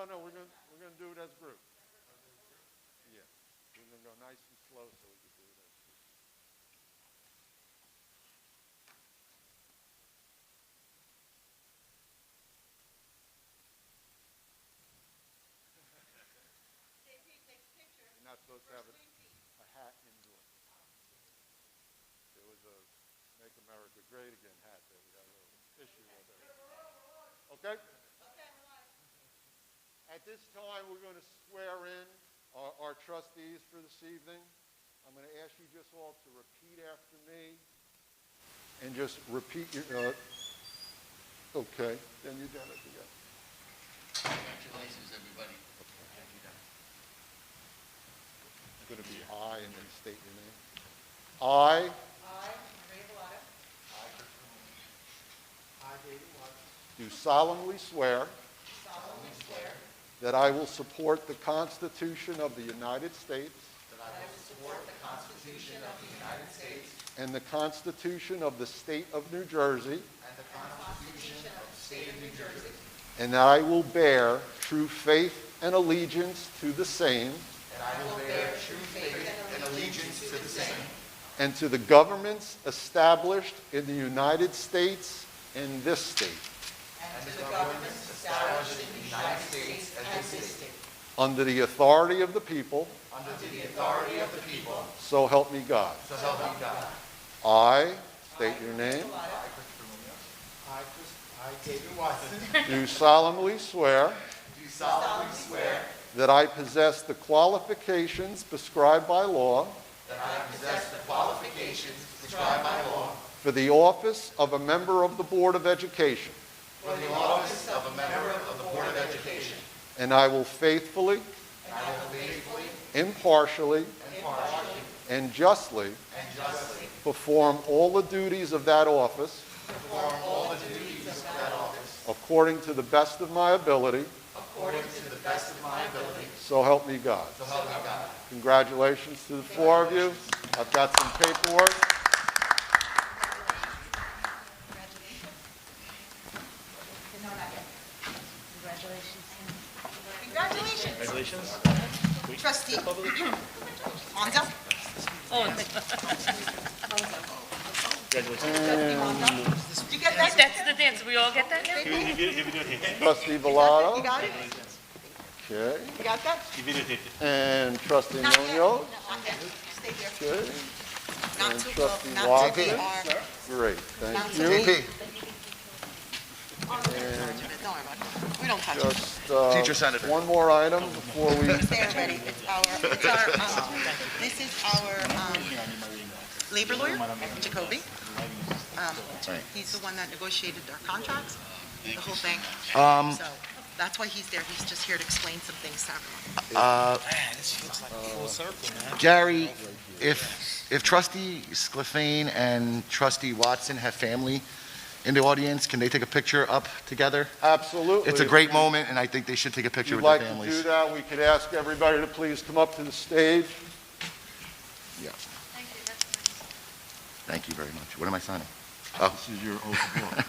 no. We're gonna do it as a group. Yeah. We're gonna go nice and slow so we can do it as a group. You're not supposed to have a hat indoors. There was a Make America Great Again hat that we had a little issue with it. Okay? At this time, we're going to swear in our trustees for this evening. I'm going to ask you just all to repeat after me. And just repeat your, okay, then you got it together. Congratulations, everybody. It's going to be I and then state your name. I, do solemnly swear that I will support the Constitution of the United States and the Constitution of the State of New Jersey, and that I will bear true faith and allegiance to the same and to the governments established in the United States and this state. Under the authority of the people. So help me God. I state your name. I, David Watson, Do solemnly swear. That I possess the qualifications prescribed by law. For the office of a member of the Board of Education. And I will faithfully, impartially, and justly perform all the duties of that office according to the best of my ability. So help me God. Congratulations to the four of you. I've got some paperwork. Congratulations. Trustee Monzo. Trustee Monzo. Did you get that? That's the dance. We all get that now? Trustee Villado. You got it? Okay. You got that? And Trustee Not yet. Munoz. Not yet. Stay there. Okay. Not And to Trustee not to Watson. be our. Great. Not Thank to you. be. Oh, don't worry about it. We don't touch it. Just Teacher senator. one more item before we. Stay already. This is our labor lawyer, Jacoby. He's the one that negotiated our contracts, the whole thing. So that's why he's there. He's just here to explain some things to everyone. This feels like a full circle, man. Gary, if Trustee Sclafane and Trustee Watson have family in the audience, can they take a picture up together? Absolutely. It's a great moment, and I think they should take a If picture you'd with like their to do families. that, we could ask everybody to please come up to the stage. Yeah. Thank you very much. What am I signing? Oh. This is your oath of office.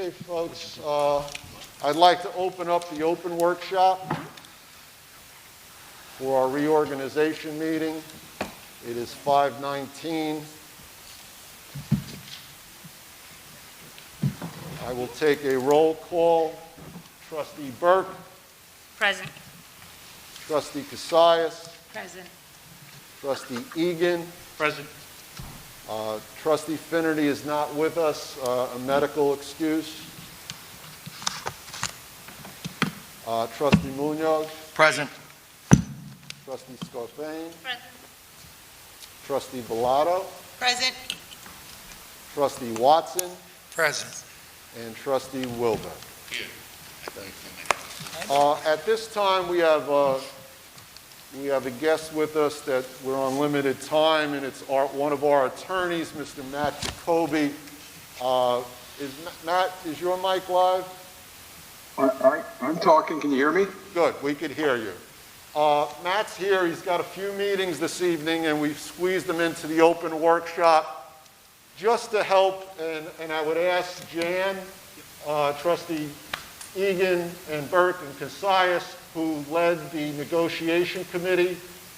Okay, folks, I'd like to open up the open workshop for our reorganization meeting. It is 5:19. I will take a roll call. Trustee Burke, Present. Trustee Cassius, Present. Trustee Egan, Present. Trustee Finnerty is not with us, a medical excuse. Trustee Munoz, Present. Trustee Scarfane, Present. Trustee Bellato, Present. Trustee Watson, Present. and Trustee Wilbur. At this time, we have a guest with us that we're on limited time, and it's one of our attorneys, Mr. Matt Jacoby. Matt, is your mic live? I'm talking. Can you hear me? Good, we could hear you. Matt's here. He's got a few meetings this evening, and we've squeezed him into the open workshop just to help, and I would ask Jan, Trustee Egan, and Burke, and Cassius, who led the negotiation committee,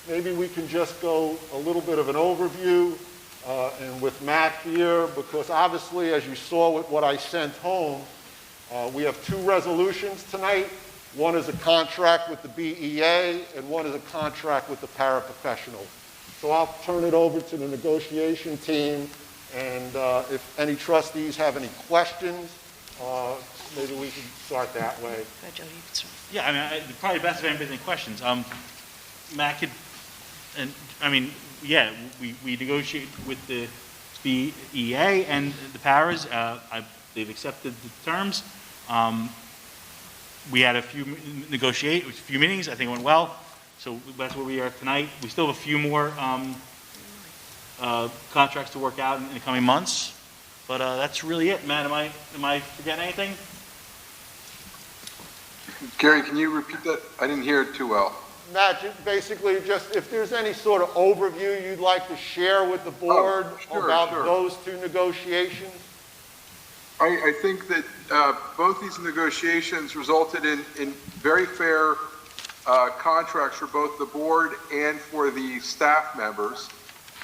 maybe we can just go a little bit of an overview, and with Matt here, because obviously, as you saw with what I sent home, we have two resolutions tonight. One is a contract with the BEA, and one is a contract with the paraprofessional. So I'll turn it over to the negotiation team, and if any trustees have any questions, maybe we can start that way. Yeah, I mean, probably best if anybody has any questions. Matt could, and, I mean, yeah, we negotiate with the BEA and the paras. They've accepted the terms. We had a few meetings. I think it went well. So that's where we are tonight. We still have a few more contracts to work out in the coming months. But that's really it, Matt. Am I forgetting anything? Gary, can you repeat that? I didn't hear it too well. Matt, basically, just if there's any sort of overview you'd like to share with the board about those two negotiations. I think that both these negotiations resulted in very fair contracts for both the board and for the staff members.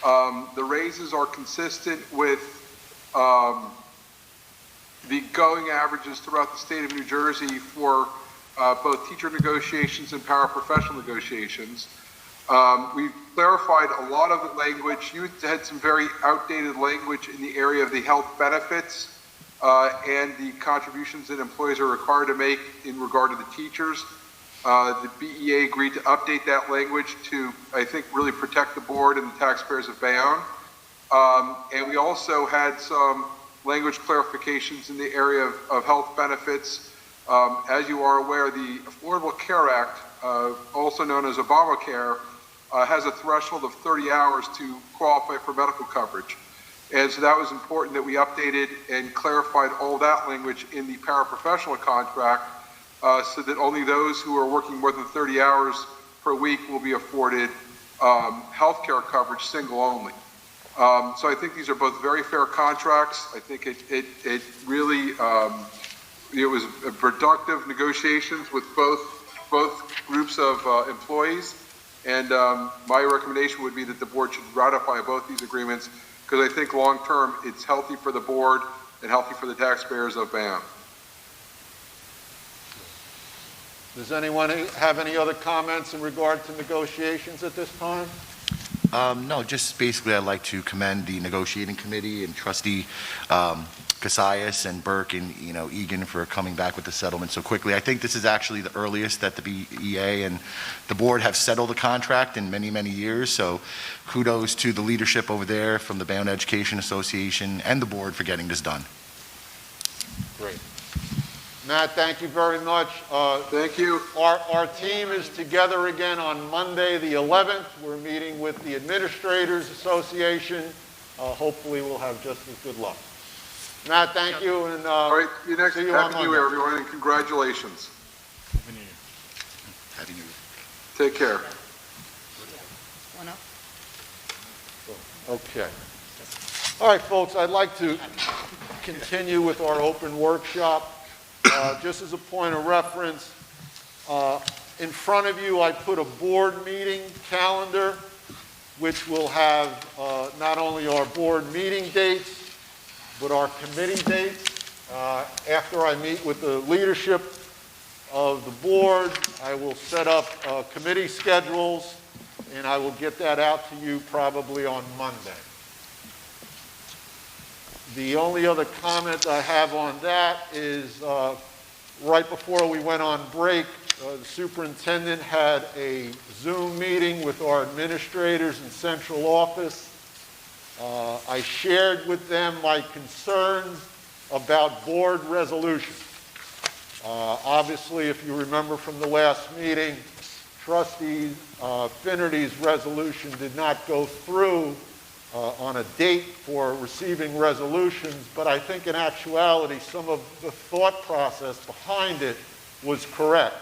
The raises are consistent with the going averages throughout the state of New Jersey for both teacher negotiations and paraprofessional negotiations. We've clarified a lot of the language. You had some very outdated language in the area of the health benefits and the contributions that employees are required to make in regard to the teachers. The BEA agreed to update that language to, I think, really protect the board and the taxpayers of Bayonne. And we also had some language clarifications in the area of health benefits. As you are aware, the Affordable Care Act, also known as Obamacare, has a threshold of 30 hours to qualify for medical coverage. And so that was important that we updated and clarified all that language in the paraprofessional contract so that only those who are working more than 30 hours per week will be afforded health care coverage single only. So I think these are both very fair contracts. I think it really, it was productive negotiations with both groups of employees. And my recommendation would be that the board should ratify both these agreements because I think long-term it's healthy for the board and healthy for the taxpayers of Bayonne. Does anyone have any other comments in regard to negotiations at this time? No, just basically I'd like to commend the negotiating committee and Trustee Cassius and Burke and Egan for coming back with the settlement so quickly. I think this is actually the earliest that the BEA and the board have settled the contract in many, many years. So kudos to the leadership over there from the Bayonne Education Association and the board for getting this done. Great. Matt, thank you very much. Thank you. Our team is together again on Monday, the 11th. We're meeting with the Administrators Association. Hopefully we'll have just as good luck. Matt, thank you. And, all right, see you next. see you Happy on New Year, Monday. everyone, and congratulations. Happy New Year. Happy New Year. Take care. One up. Okay. All right, folks, I'd like to continue with our open workshop. Just as a point of reference, in front of you, I put a board meeting calendar, which will have not only our board meeting dates, but our committee dates. After I meet with the leadership of the board, I will set up committee schedules, and I will get that out to you probably on Monday. The only other comment I have on that is right before we went on break, the superintendent had a Zoom meeting with our administrators in central office. I shared with them my concerns about board resolutions. Obviously, if you remember from the last meeting, Trustee Finnerty's resolution did not go through on a date for receiving resolutions, but I think in actuality, some of the thought process behind it was correct.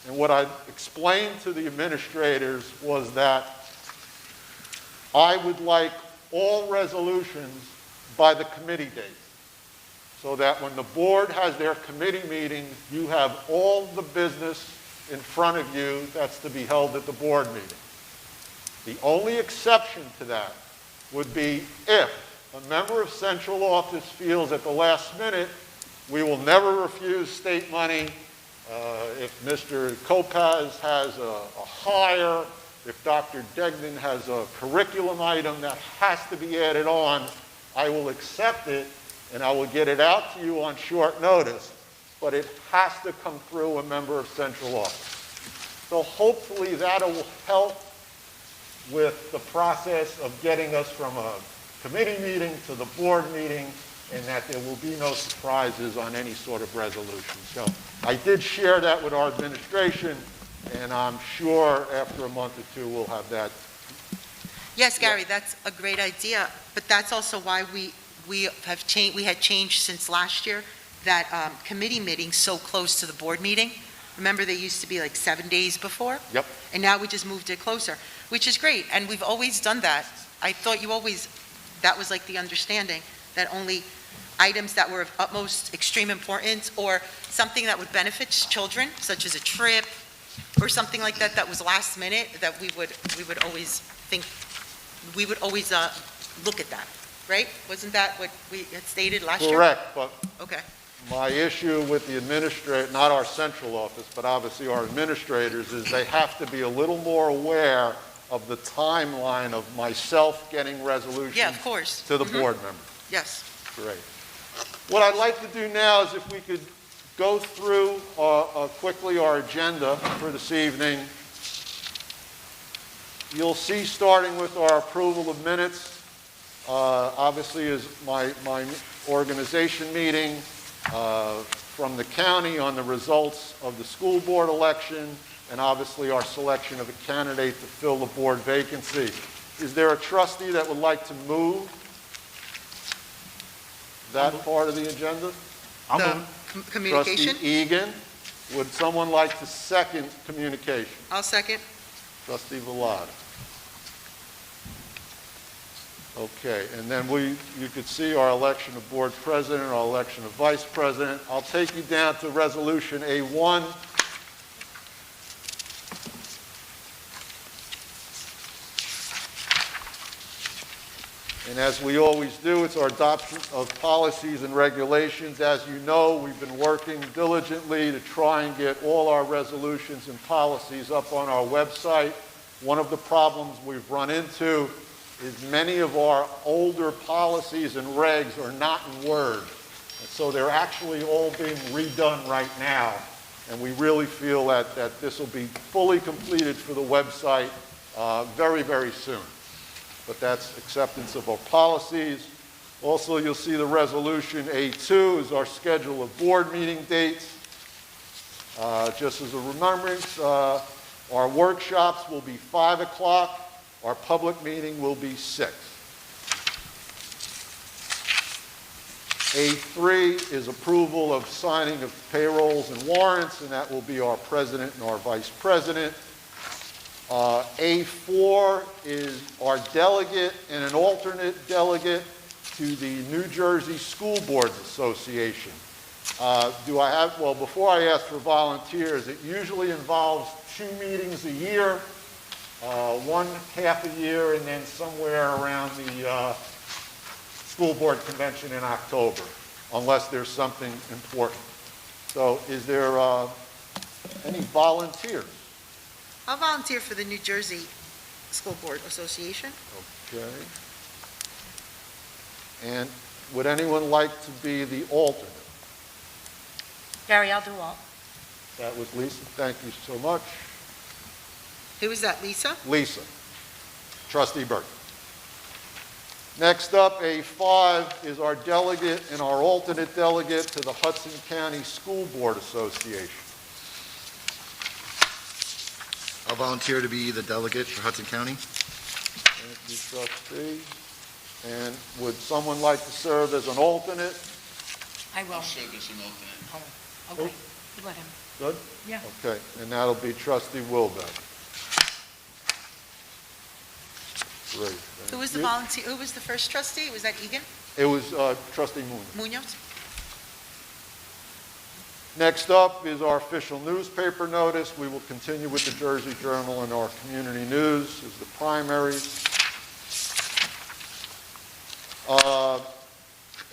And what I explained to the administrators was that I would like all resolutions by the committee dates, so that when the board has their committee meeting, you have all the business in front of you that's to be held at the board meeting. The only exception to that would be if a member of central office feels at the last minute, we will never refuse state money. If Mr. Kopaz has a hire, if Dr. Degnan has a curriculum item that has to be added on, I will accept it and I will get it out to you on short notice, but it has to come through a member of central office. So hopefully that will help with the process of getting us from a committee meeting to the board meeting, and that there will be no surprises on any sort of resolution. So I did share that with our administration, and I'm sure after a month or two we'll have that. Yes, Gary, that's a great idea, but that's also why we had changed since last year that committee meeting so close to the board meeting. Remember, they used to be like 7 days before? Yep. And now we just moved it closer, which is great, and we've always done that. I thought that was like the understanding, that only items that were of utmost extreme importance or something that would benefit children, such as a trip or something like that, that was last minute, that we would always look at that, right? Wasn't that what we had stated last year? Correct, but Okay. my issue with the administrator, not our central office, but obviously our administrators, is they have to be a little more aware of the timeline of myself getting resolutions Yeah, of course. to the board members. Yes. Great. What I'd like to do now is if we could go through quickly our agenda for this evening. You'll see, starting with our approval of minutes, obviously is my organization meeting from the county on the results of the school board election, and obviously our selection of a candidate to fill the board vacancy. Is there a trustee that would like to move that part of the agenda? Communication? Trustee Egan. Would someone like to second communication? I'll second. Trustee Velada. Okay, and then you could see our election of board president, our election of vice president. I'll take you down to resolution A1. And as we always do, it's our adoption of policies and regulations. As you know, we've been working diligently to try and get all our resolutions and policies up on our website. One of the problems we've run into is many of our older policies and regs are not in Word. And so they're actually all being redone right now. And we really feel that this will be fully completed for the website very, very soon. But that's acceptance of our policies. Also, you'll see the resolution A2 is our schedule of board meeting dates. Just as a remembrance, our workshops will be 5 o'clock. Our public meeting will be 6. A3 is approval of signing of payrolls and warrants, and that will be our president and our vice president. A4 is our delegate and an alternate delegate. to the New Jersey School Boards Association. Well, before I ask for volunteers, it usually involves 2 meetings a year, one half a year, and then somewhere around the school board convention in October, unless there's something important. So is there any volunteers? I'll volunteer for the New Jersey School Board Association. Okay. And would anyone like to be the alternate? Gary, I'll do all. That was Lisa. Thank you so much. Who is that, Lisa? Lisa. Trustee Burke. Next up, A5 is our delegate and our alternate delegate to the Hudson County School Board Association. I'll volunteer to be the delegate for Hudson County. Thank you, trustee. And would someone like to serve as an alternate? I will. serve as an alternate. Oh, okay. You let him. Good? Yeah. Okay, and that'll be trustee Wilbeck. Great. thank Who was the you. volunteer, who was the first trustee? Was that Egan It was trustee Moon. Munoz? Next up is our official newspaper notice. We will continue with the Jersey Journal and our community news as the primaries.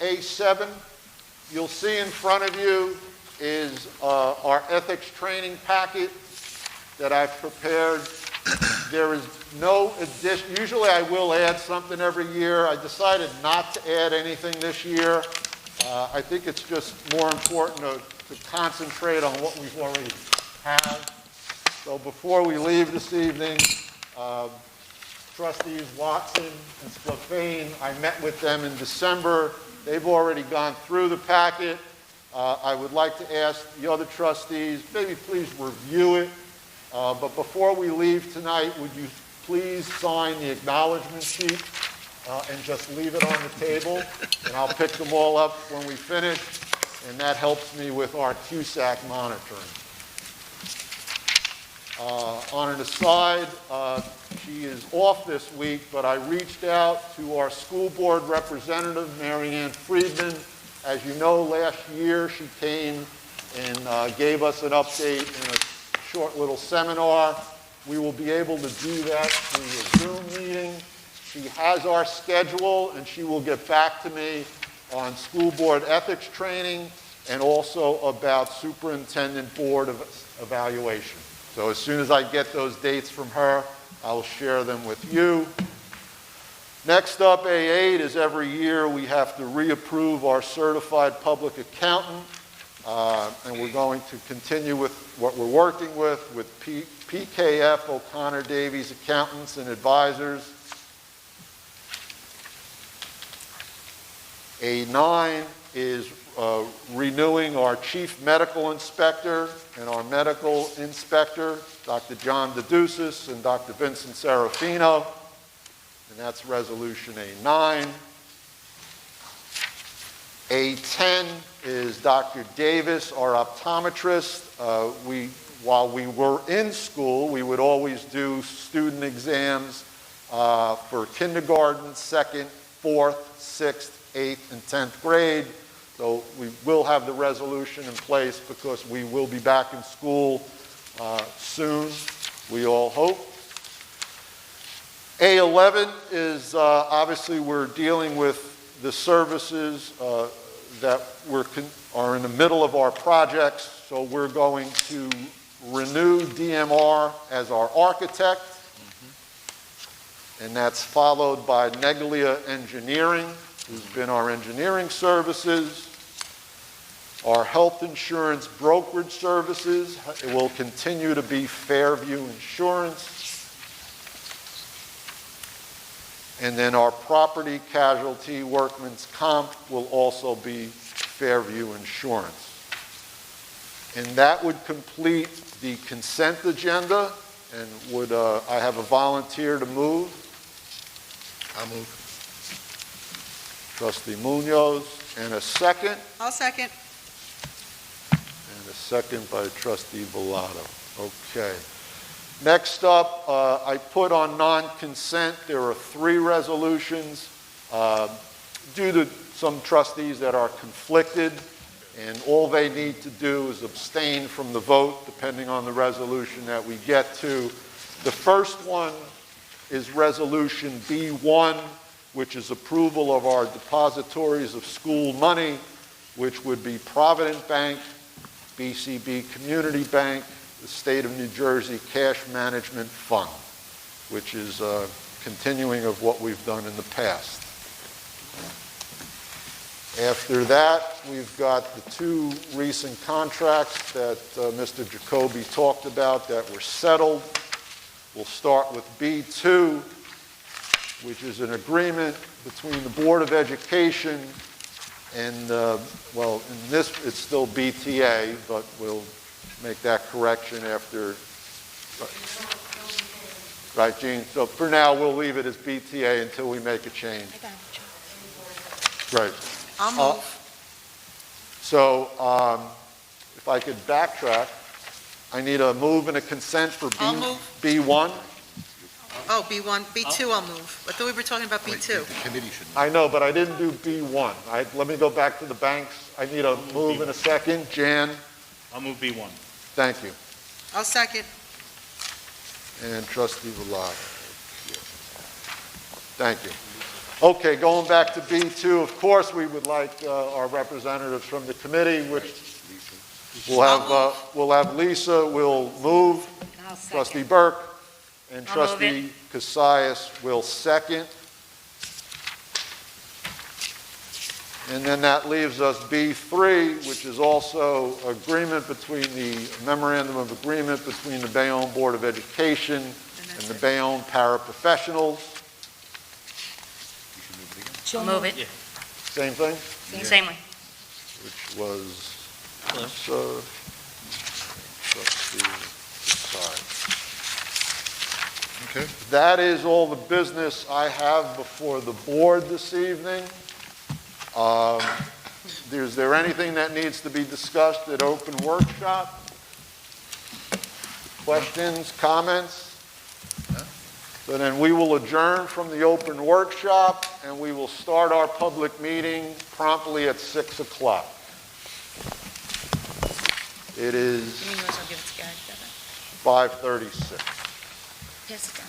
A7, you'll see in front of you is our ethics training packet that I've prepared. There is no addition. Usually I will add something every year. I decided not to add anything this year. I think it's just more important to concentrate on what we've already have. So before we leave this evening, trustees Watson and Splavane, I met with them in December. They've already gone through the packet. I would like to ask the other trustees, maybe please review it. But before we leave tonight, would you please sign the acknowledgement sheet and just leave it on the table? And I'll pick them all up when we finish, and that helps me with our QSAC monitoring. On an aside, she is off this week, but I reached out to our school board representative, Mary Ann Friedman. As you know, last year she came and gave us an update in a short little seminar. We will be able to do that through a Zoom meeting. She has our schedule, and she will get back to me on school board ethics training and also about superintendent board evaluation. So as soon as I get those dates from her, I'll share them with you. Next up, A8 is every year we have to reapprove our certified public accountant, and we're going to continue with what we're working with PKF O'Connor Davies Accountants and Advisors. A9 is renewing our chief medical inspector and our medical inspector, Dr. John DeDucis and Dr. Vincent Serafino, and that's resolution A9. A10 is Dr. Davis, our optometrist. While we were in school, we would always do student exams for kindergarten, 2nd, 4th, 6th, 8th, and 10th grade. So we will have the resolution in place because we will be back in school soon, we all hope. A11 is obviously we're dealing with the services that are in the middle of our projects. So we're going to renew DMR as our architect. And that's followed by Neglia Engineering, who's been our engineering services. Our health insurance brokerage services, it will continue to be Fairview Insurance. And then our property casualty workman's comp will also be Fairview Insurance. And that would complete the consent agenda. And would I have a volunteer to move? I'll move. Trustee Munoz, and a second? I'll second. And a second by Trustee Villado. Okay. Next up, I put on non-consent, there are 3 resolutions. due to some trustees that are conflicted, and all they need to do is abstain from the vote, depending on the resolution that we get to. The first one is Resolution B1, which is approval of our depositories of school money, which would be Provident Bank, BCB Community Bank, the State of New Jersey Cash Management Fund, which is a continuing of what we've done in the past. After that, we've got the two recent contracts that Mr. Jacoby talked about that were settled. We'll start with B2, which is an agreement between the Board of Education and, well, in this, it's still BTA, but we'll make that correction after. Right, Gene? So for now, we'll leave it as BTA until we make a change. I got it. Right. I'll move. So if I could backtrack, I need a move and a consent for I'll move. B1. Oh, B1, B2 I'll move. I thought we were talking about B2. The committee should. I know, but I didn't do B1. Let me go back to the banks. I need a move and a second. Jan, I'll move B1. thank you. I'll second. And trustee Velotta. Thank you. Okay, going back to B2, of course, we would like our representatives from the committee, which we'll have Lisa will move, I'll second. trustee Burke, and I'll move trustee Cassius will second. And then that leaves us B3, which is also agreement between the memorandum of agreement between the Bayonne Board of Education and the Bayonne paraprofessionals. I'll move it. Same thing, Same way. which was trustee Cassius. Okay. That is all the business I have before the board this evening. Is there anything that needs to be discussed at open workshop? Questions, comments? So then we will adjourn from the open workshop and we will start our public meeting promptly at 6 o'clock. It is You mean yours, I'll give it to Gary. 5:36. Pass it down.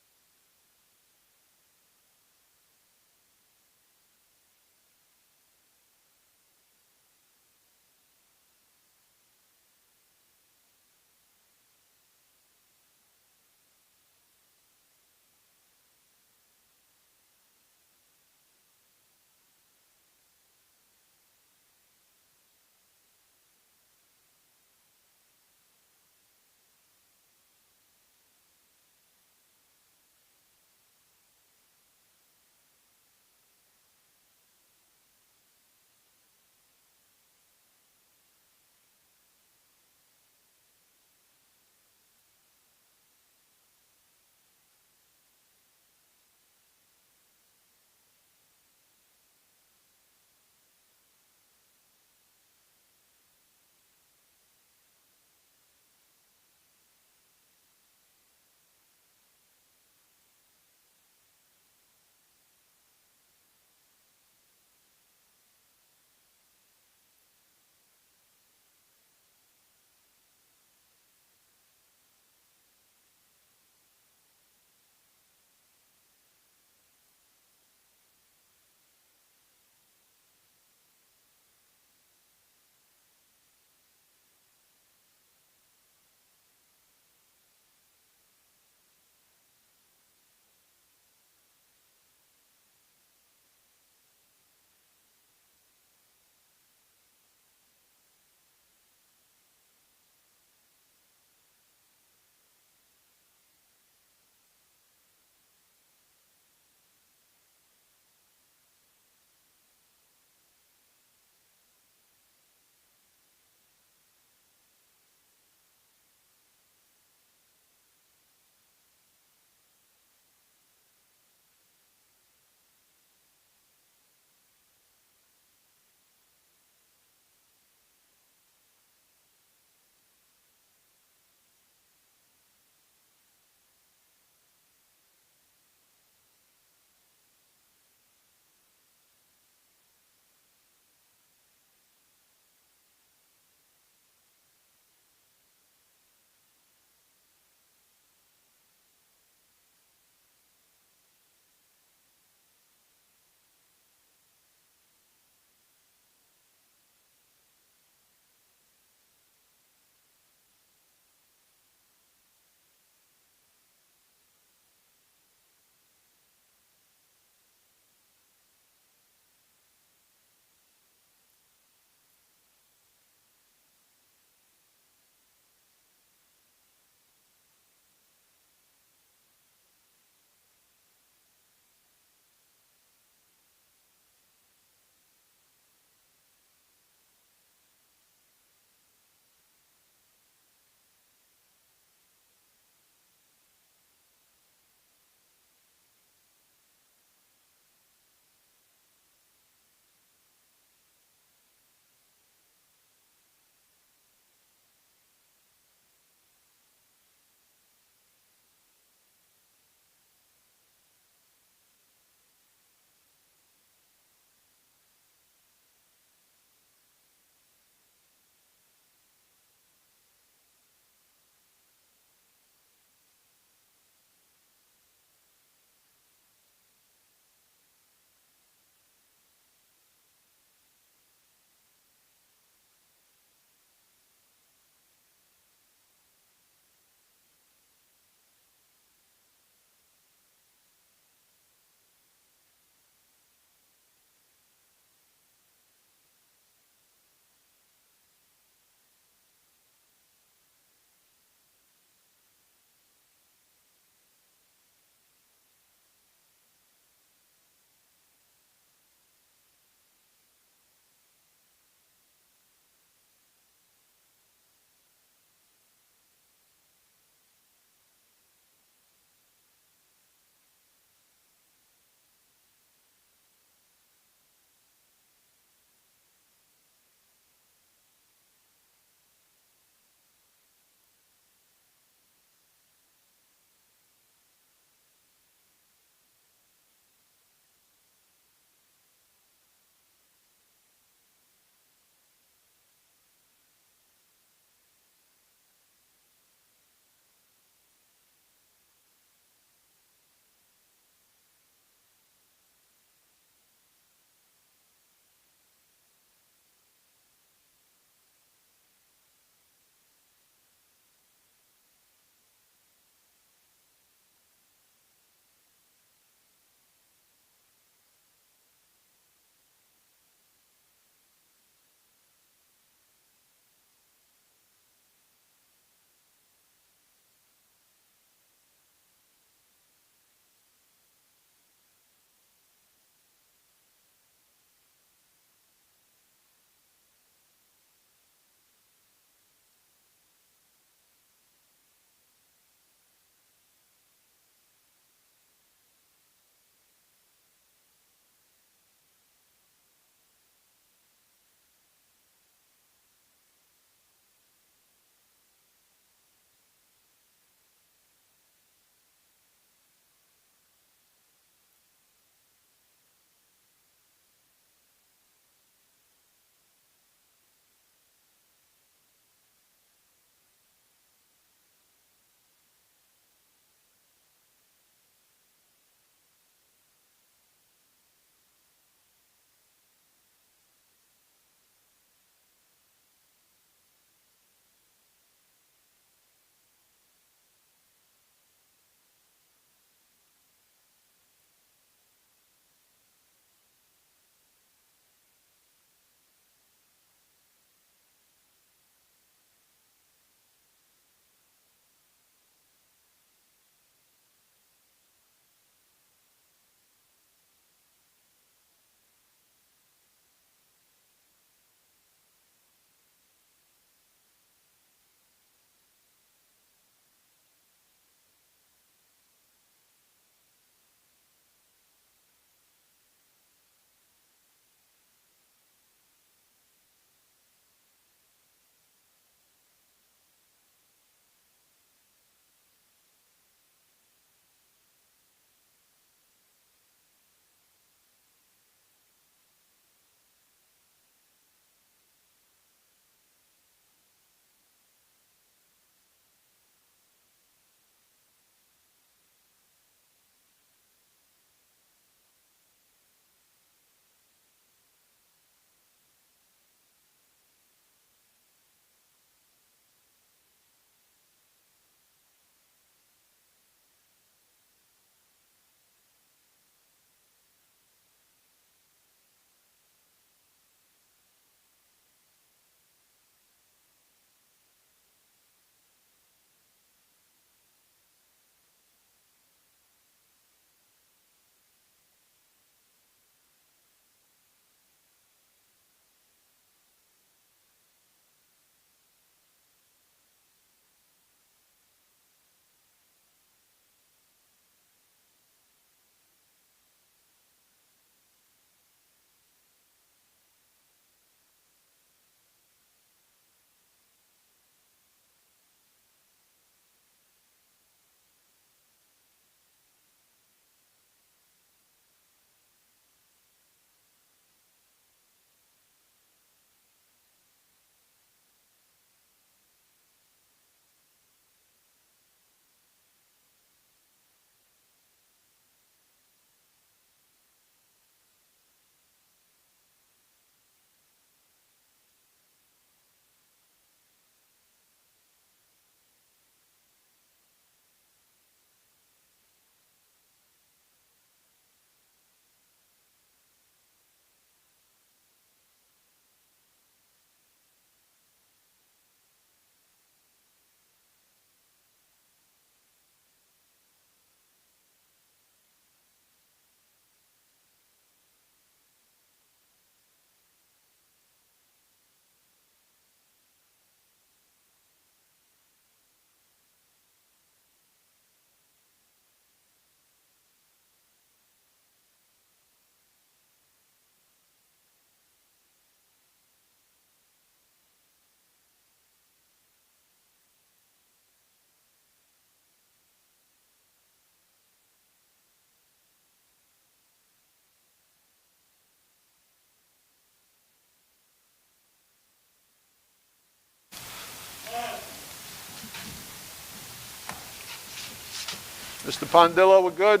Mr. Pondillo, we're good?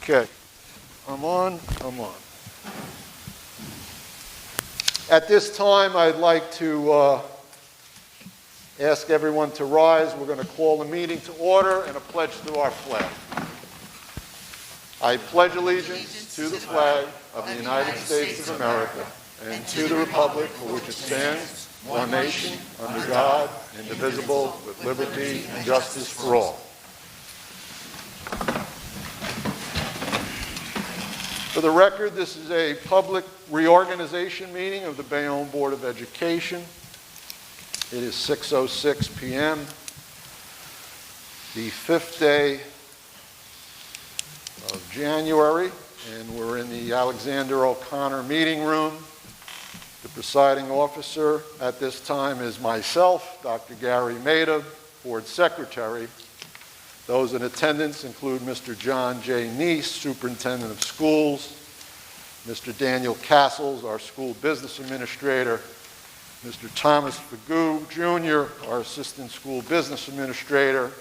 Okay. I'm on. At this time, I'd like to ask everyone to rise. We're going to call the meeting to order and a pledge to our flag. I pledge allegiance to the flag of the United States of America and to the republic for which it stands, one nation, under God, indivisible, with liberty and justice for all. For the record, this is a public reorganization meeting of the Bayonne Board of Education. It is 6:06 p.m. The 5th day of January, and we're in the Alexander O'Connor meeting room. The presiding officer at this time is myself, Dr. Gary Maida, Board Secretary. Those in attendance include Mr. John J. Neese, Superintendent of Schools, Mr. Daniel Castles, our School Business Administrator, Mr. Thomas Fagoo, Jr., our Assistant School Business Administrator,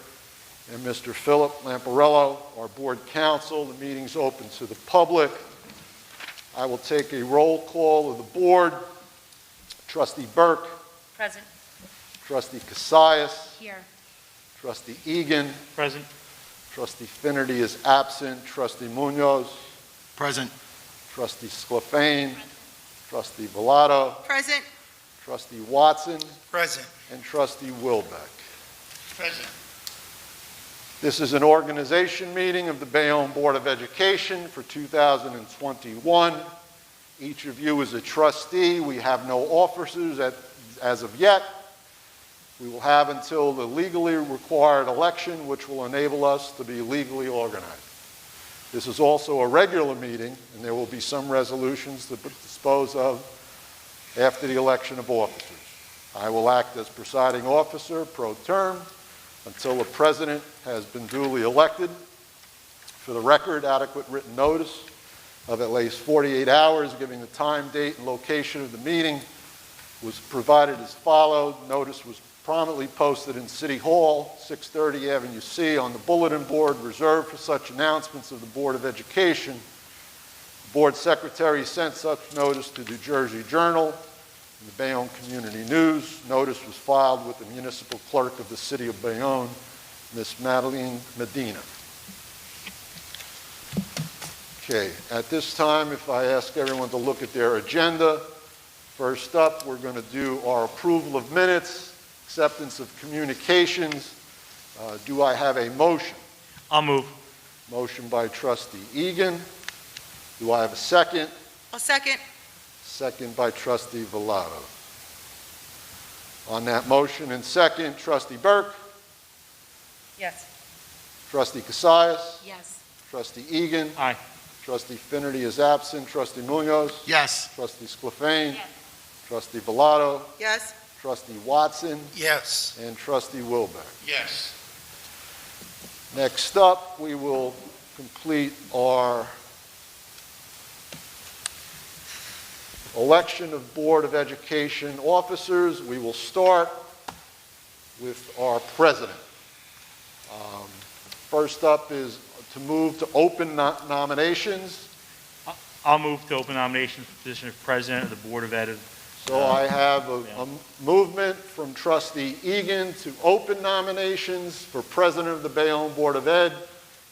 and Mr. Philip Lamparello, our Board Counsel. The meeting's open to the public. I will take a roll call of the Board. Trustee Burke. Present. Trustee Cassius. Here. Trustee Egan. Present. Trustee Finnerty is absent. Trustee Munoz. Present. Trustee Sclafane. Trustee Villado. Present. Trustee Watson. Present. And Trustee Wilbeck. Present. This is an organization meeting of the Bayonne Board of Education for 2021. Each of you is a trustee. We have no officers as of yet. We will have until the legally required election, which will enable us to be legally organized. This is also a regular meeting, and there will be some resolutions to dispose of after the election of officers. I will act as presiding officer pro term until the president has been duly elected. For the record, adequate written notice of at least 48 hours giving the time, date, and location of the meeting was provided as followed. Notice was prominently posted in City Hall, 630 Avenue C, on the bulletin board reserved for such announcements of the Board of Education. The Board Secretary sent such notice to the New Jersey Journal and the Bayonne Community News. Notice was filed with the municipal clerk of the City of Bayonne, Ms. Madeline Medina. Okay, at this time, if I ask everyone to look at their agenda, first up, we're going to do our approval of minutes, acceptance of communications. Do I have a motion? I'll move. Motion by Trustee Egan. Do I have a second? I'll second. Second by Trustee Villado. On that motion and second, Trustee Burke, Yes. Trustee Cassius, Yes. Trustee Egan, Aye. Trustee Finnerty is absent, Trustee Munoz, Yes. Trustee Sclafane, Yes. Trustee Villado, Yes. Trustee Watson, Yes. and Trustee Wilbeck. Yes. Next up, we will complete our election of Board of Education officers. We will start with our president. First up is to move to open nominations. I'll move to open nominations for the position of President of the Board of Ed. So I have a movement from Trustee Egan to open nominations for President of the Bayonne Board of Ed.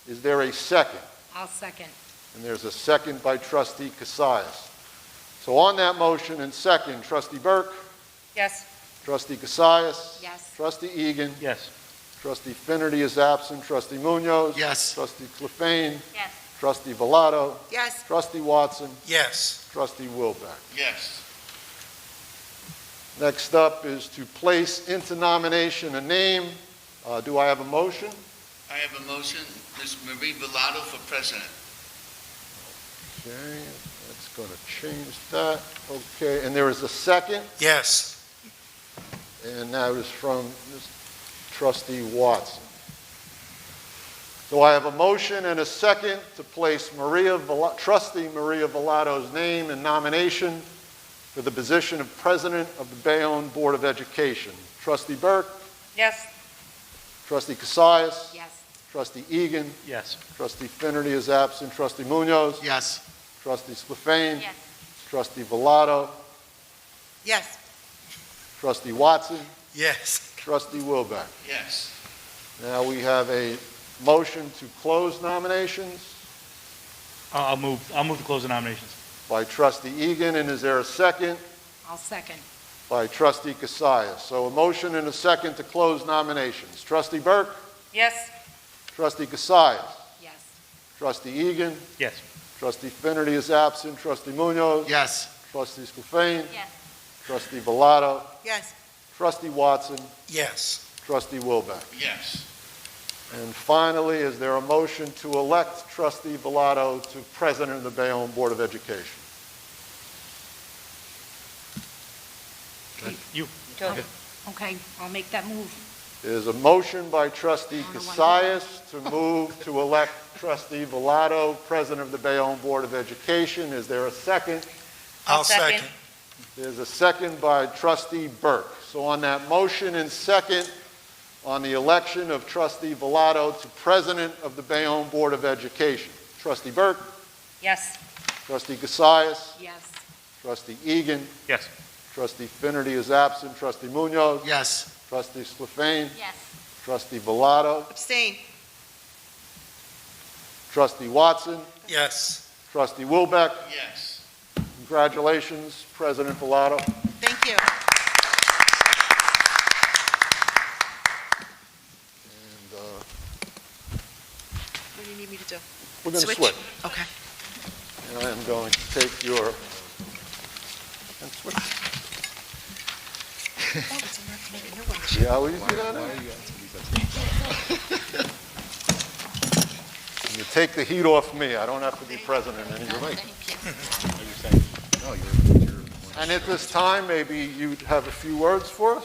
Is there a second? I'll second. And there's a second by Trustee Cassius. So on that motion and second, Trustee Burke, Yes. Trustee Cassius. Yes. Trustee Egan. Yes. Trustee Finnerty is absent. Trustee Munoz. Yes. Trustee Sclafane. Yes. Trustee Villado. Yes. Trustee Watson. Yes. Trustee Wilbeck. Yes. Next up is to place into nomination a name. Do I have a motion? I have a motion, Ms. Marie Villado for president. Okay, that's going to change that. Okay, and there is a second, Yes. and that is from Trustee Watson. So I have a motion and a second to place Trustee Maria Villado's name in nomination for the position of President of the Bayonne Board of Education. Trustee Burke, Yes. Trustee Cassius, Yes. Trustee Egan. Yes. Trustee Finerty is absent. Trustee Munoz. Yes. Trustee Sclafane. Yes. Trustee Villado. Yes. Trustee Watson. Yes. Trustee Wilbeck. Yes. Now we have a motion to close nominations I'll move to close the nominations. by Trustee Egan, and is there a second? I'll second. By Trustee Cassius. So a motion and a second to close nominations. Trustee Burke? Yes. Trustee Cassius? Yes. Trustee Egan? Yes. Trustee Finerty is absent. Trustee Munoz? Yes. Trustee Sclafane? Yes. Trustee Villado? Yes. Trustee Watson? Yes. Trustee Wilbeck? Yes. And finally, is there a motion to elect Trustee Villado to President of the Bayonne Board of Education? You. Go. Okay, I'll make that move. There's a motion by Trustee Cassius to move to elect Trustee Villado, President of the Bayonne Board of Education. Is there a second? I'll second. There's a second by Trustee Burke. So on that motion and second on the election of Trustee Villado to President of the Bayonne Board of Education, Trustee Burke, Yes. Trustee Cassius, Yes. Trustee Egan, Yes. Trustee Finerty is absent, Trustee Munoz, Yes. Trustee Sclafane, Yes. Trustee Villado, Abstain. Trustee Watson, Yes. Trustee Wilbeck. Yes. Congratulations, President Villado. Thank you. And What do you need me to do? we're going to switch. Okay. And I am going to take your, and switch. Oh, it's enough to make a new one. See how easy that is? You take the heat off me. I don't have to be president anymore. And at this time, maybe you'd have a few words for us?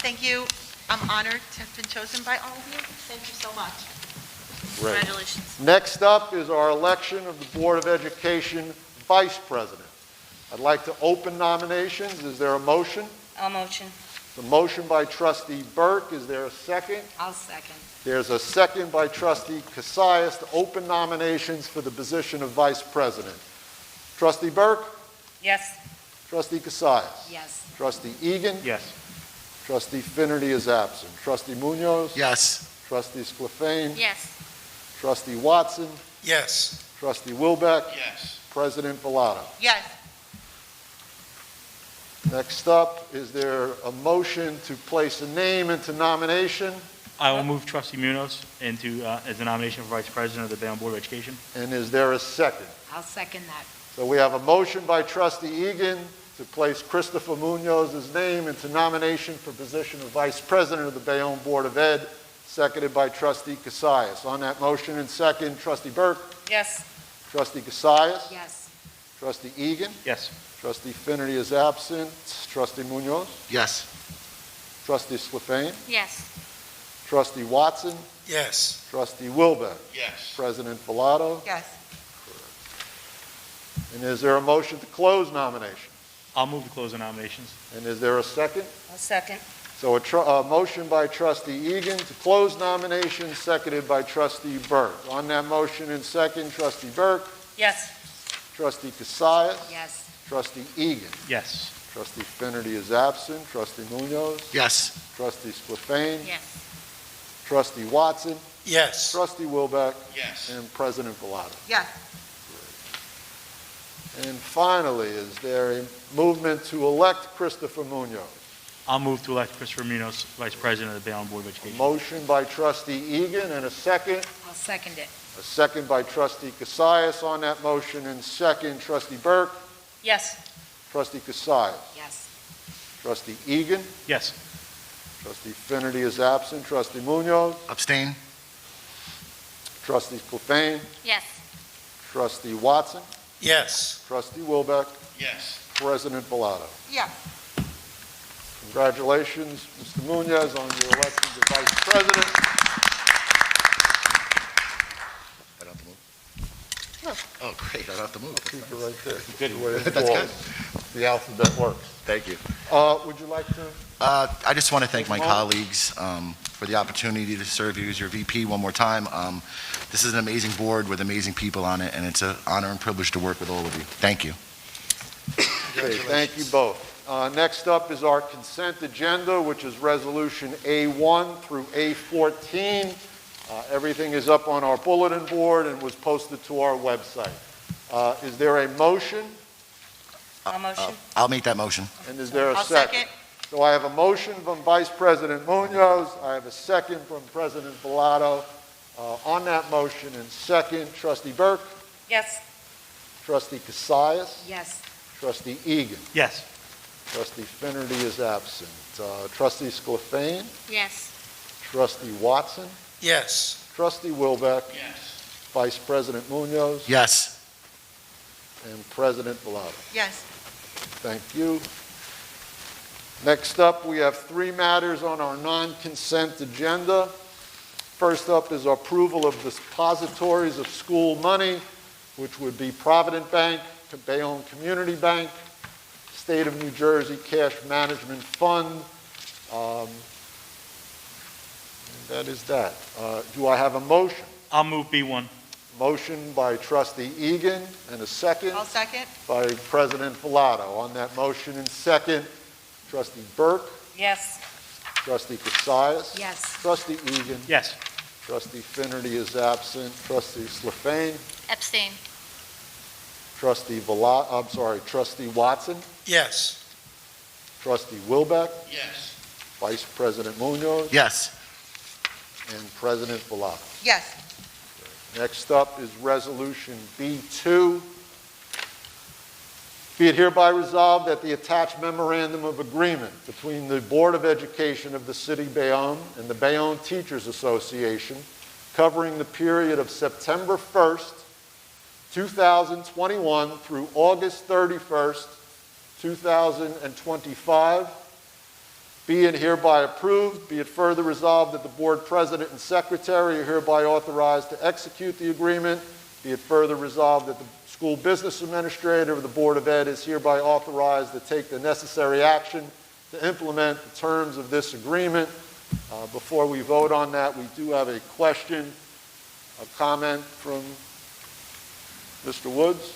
Thank you. I'm honored to have been chosen by all of you. Thank you so much. Great. Congratulations. Next up is our election of the Board of Education Vice President. I'd like to open nominations. Is there a motion? I'll motion. The motion by Trustee Burke. Is there a second? I'll second. There's a second by Trustee Cassius to open nominations for the position of Vice President. Trustee Burke? Yes. Trustee Cassius? Yes. Trustee Egan? Yes. Trustee Finerty is absent. Trustee Munoz? Yes. Trustee Sclafane? Yes. Trustee Watson? Yes. Trustee Wilbeck? Yes. President Villado? Yes. Next up, is there a motion to place a name into nomination? I will move Trustee Munoz into, as a nomination for Vice President of the Bayonne Board of Education. And is there a second? I'll second that. So we have a motion by Trustee Egan to place Christopher Munoz's name into nomination for position of Vice President of the Bayonne Board of Ed, seconded by Trustee Cassius. On that motion and second, Trustee Burke, Yes. Trustee Cassius, Yes. Trustee Egan, Yes. Trustee Finerty is absent, Trustee Munoz, Yes. Trustee Sclafane, Yes. Trustee Watson, Yes. Trustee Wilbeck, Yes. President Villado. Yes. And is there a motion to close nominations? I'll move to close the nominations. And is there a second? I'll second. So a motion by Trustee Egan to close nominations, seconded by Trustee Burke. On that motion and second, Trustee Burke, Yes. Trustee Cassius, Yes. Trustee Egan, Yes. Trustee Finerty is absent, Trustee Munoz, Yes. Trustee Sclafane, Yes. Trustee Watson, Yes. Trustee Wilbeck, Yes. and President Villado. Yes. And finally, is there a movement to elect Christopher Munoz? I'll move to elect Christopher Munoz Vice President of the Bayonne Board of A Education. motion by Trustee Egan and a second. I'll second it. A second by Trustee Cassius. On that motion and second, Trustee Burke, Yes. Trustee Cassius, Yes. Trustee Egan, Yes. Trustee Finerty is absent, Trustee Munoz, Abstain? Trustee Sclafane, Yes. Trustee Watson, Yes. Trustee Wilbeck, Yes. President Villado. Yes. Congratulations, Mr. Munoz, on your election to Vice President. I don't have to move? Oh, great, I don't have to move. Keep it right there. Good. The way it That's falls. good. the alphabet works. Thank you. Would you like to? I just want to thank my Take a moment. colleagues for the opportunity to serve you as your VP one more time. This is an amazing board with amazing people on it, and it's an honor and privilege to work with all of you. Thank you. Okay, thank you both. Next up is our consent agenda, which is Resolution A1 through A14. Everything is up on our bulletin board and was posted to our website. Is there a motion? I'll motion. I'll make that motion. And is there a I'll second? second. So I have a motion from Vice President Munoz. I have a second from President Bellato. On that motion and second, Trustee Burke, Yes. Trustee Cassius, Yes. Trustee Egan, Yes. Trustee Finnerty is absent. Trustee Sclafane, Yes. Trustee Watson, Yes. Trustee Wilbeck, Yes. Vice President Munoz, Yes. and President Bellato. Yes. Thank you. Next up, we have three matters on our non-consent agenda. First up is approval of depositories of school money, which would be Provident Bank, Bayonne Community Bank, State of New Jersey Cash Management Fund. And that is that. Do I have a motion? I'll move B1. Motion by Trustee Egan and a second I'll second. by President Bellato. On that motion and second, Trustee Burke, Yes. Trustee Cassius. Yes. Trustee Egan. Yes. Trustee Finnerty is absent. Trustee Sclafane. Abstain. Trustee Watson. Yes. Trustee Wilbeck. Yes. Vice President Munoz. Yes. And President Bellato. Yes. Next up is Resolution B2. Be it hereby resolved that the attached memorandum of agreement between the Board of Education of the City of Bayonne and the Bayonne Teachers Association covering the period of September 1st, 2021 through August 31st, 2025, be it hereby approved, be it further resolved that the Board President and Secretary are hereby authorized to execute the agreement, be it further resolved that the School Business Administrator of the Board of Ed is hereby authorized to take the necessary action to implement the terms of this agreement. Before we vote on that, we do have a question, a comment from Mr. Woods.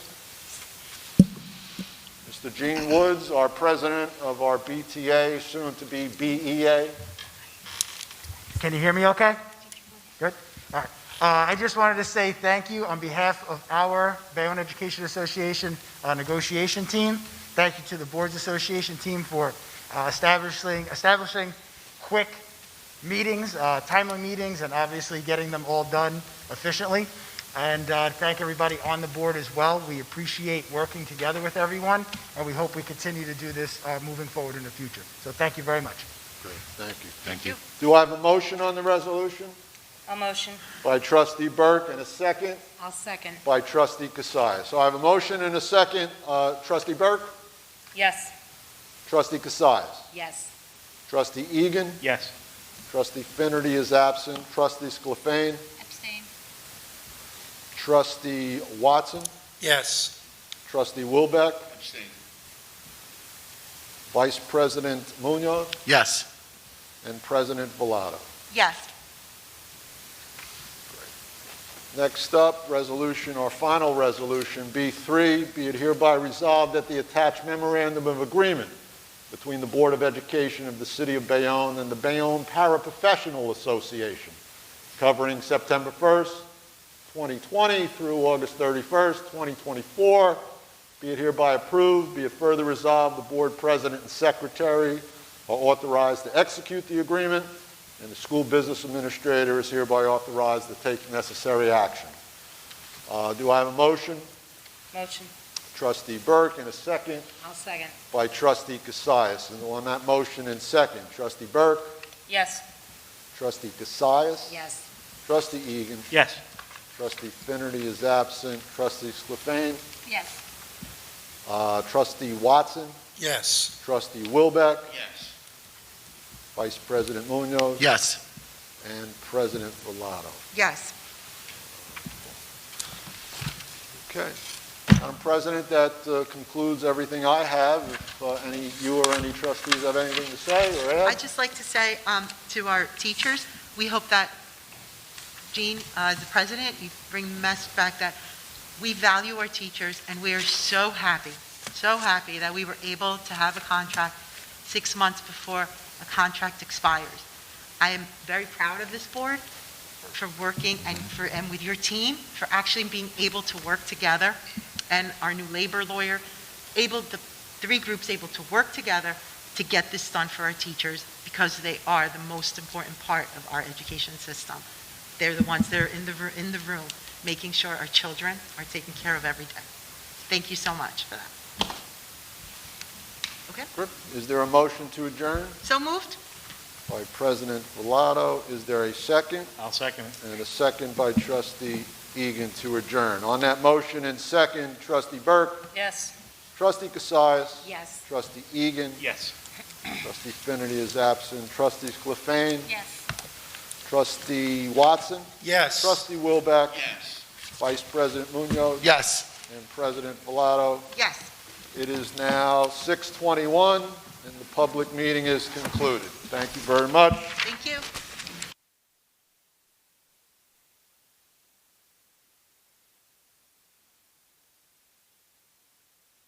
Mr. Gene Woods, our president of our BTA, soon to be BEA. Can you hear me okay? Good? All right. I just wanted to say thank you on behalf of our Bayonne Education Association negotiation team. Thank you to the Boards Association team for establishing quick meetings, timely meetings, and obviously getting them all done efficiently. And thank everybody on the board as well. We appreciate working together with everyone, and we hope we continue to do this moving forward in the future. So thank you very much. Great, thank you. Thank you. Do I have a motion on the resolution? I'll motion. By Trustee Burke and a second I'll second. by Trustee Cassius. So I have a motion and a second. Trustee Burke, Yes. Trustee Cassius, Yes. Trustee Egan, Yes. Trustee Finnerty is absent, Trustee Sclafane, Abstain. Trustee Watson, Yes. Trustee Wilbeck, Abstain. Vice President Munoz, Yes. and President Bellato. Yes. Next up, resolution, our final resolution, B3, be it hereby resolved that the attached memorandum of agreement between the Board of Education of the City of Bayonne and the Bayonne Paraprofessional Association covering September 1st, 2020 through August 31st, 2024, be it hereby approved, be it further resolved, the Board President and Secretary are authorized to execute the agreement, and the School Business Administrator is hereby authorized to take necessary action. Do I have a motion? Motion. Trustee Burke, and a second I'll second. by Trustee Cassius. And on that motion and second, Trustee Burke, Yes. Trustee Cassius, Yes. Trustee Egan, Yes. Trustee Finnerty is absent, Trustee Sclafane, Yes. Trustee Watson, Yes. Trustee Wilbeck, Yes. Vice President Munoz, Yes. and President Bellato. Yes. Okay. Madam President, that concludes everything I have. If you or any trustees have anything to say or add? I'd just like to say to our teachers, we hope that, Jean, as the president, you bring the message back that we value our teachers, and we are so happy that we were able to have a contract 6 months before a contract expires. I am very proud of this board for working and with your team for actually being able to work together, and our new labor lawyer, the 3 groups able to work together to get this done for our teachers, because they are the most important part of our education system. They're the ones that are in the room, making sure our children are taken care of every day. Thank you so much for that. Okay, Is there a motion to adjourn? so moved? By President Bellato. Is there a second? I'll second it. And a second by Trustee Egan to adjourn. On that motion and second, Trustee Burke, Yes. Trustee Cassius, Yes. Trustee Egan, Yes. Trustee Finnerty is absent, Trustee Sclafane, Yes. Trustee Watson, Yes. Trustee Wilbeck, Yes. Vice President Munoz, Yes. and President Bellato. Yes. It is now 6:21, and the public meeting is concluded. Thank you very much. Thank you.